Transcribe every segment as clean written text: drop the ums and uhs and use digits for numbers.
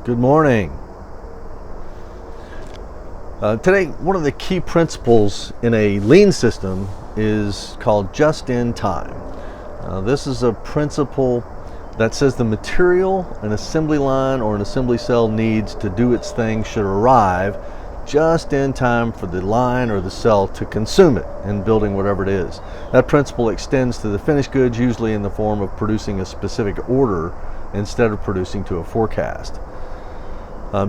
Good morning. Today, one of the key principles in a lean system is called just-in-time. This is a principle that says the material an assembly line or an assembly cell needs to do its thing should arrive just in time for the line or the cell to consume it in building whatever it is. That principle extends to the finished goods, usually in the form of producing a specific order instead of producing to a forecast.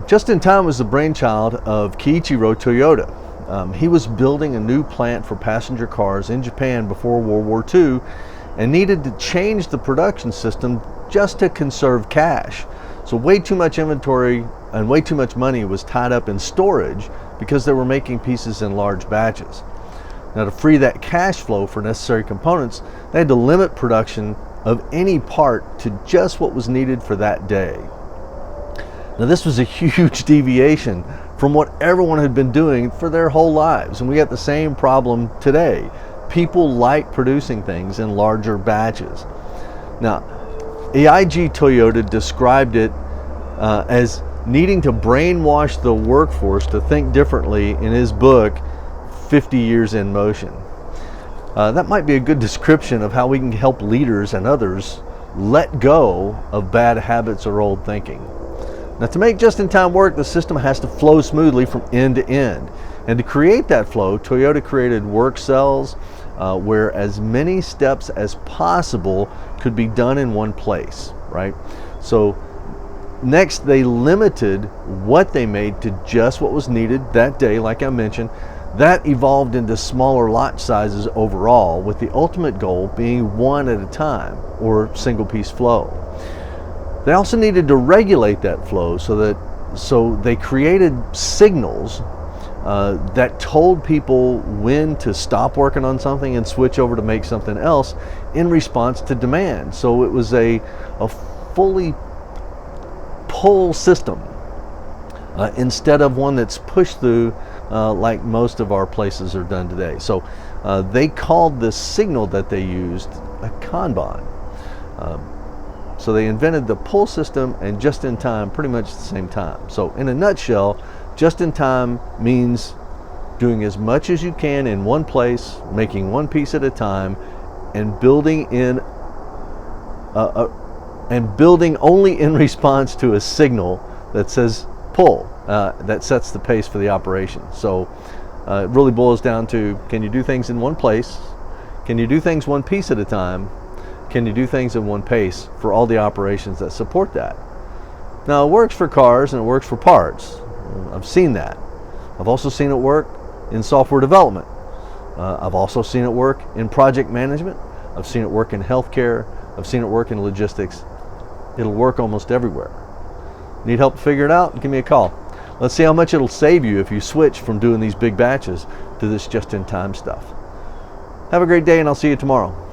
Just-in-time was the brainchild of Kiichiro Toyoda. He was building a new plant for passenger cars in Japan before World War II and needed to change the production system just to conserve cash. So way too much inventory and way too much money was tied up in storage because they were making pieces in large batches. Now, to free that cash flow for necessary components, they had to limit production of any part to just what was needed for that day. Now, this was a huge deviation from what everyone had been doing for their whole lives, and we got the same problem today. People like producing things in larger batches. Now, Eiji Toyoda described it as needing to brainwash the workforce to think differently in his book, 50 Years in Motion. That might be a good description of how we can help leaders and others let go of bad habits or old thinking. Now, to make just-in-time work, the system has to flow smoothly from end to end. And to create that flow, Toyota created work cells where as many steps as possible could be done in one place, right? So next, they limited what they made to just what was needed that day, like I mentioned. That evolved into smaller lot sizes overall, with the ultimate goal being one at a time, or single-piece flow. They also needed to regulate that flow so they created signals that told people when to stop working on something and switch over to make something else in response to demand. So it was a fully pull system instead of one that's pushed through like most of our places are done today. So they called this signal that they used a Kanban. So they invented the pull system and just-in-time pretty much at the same time. So in a nutshell, just-in-time means doing as much as you can in one place, making one piece at a time, and building only in response to a signal that says pull, that sets the pace for the operation. So it really boils down to, can you do things in one place? Can you do things one piece at a time? Can you do things in one pace for all the operations that support that? Now, it works for cars and it works for parts. I've seen that. I've also seen it work in software development. I've also seen it work in project management. I've seen it work in healthcare. I've seen it work in logistics. It'll work almost everywhere. Need help to figure it out? Give me a call. Let's see how much it'll save you if you switch from doing these big batches to this just-in-time stuff. Have a great day, and I'll see you tomorrow.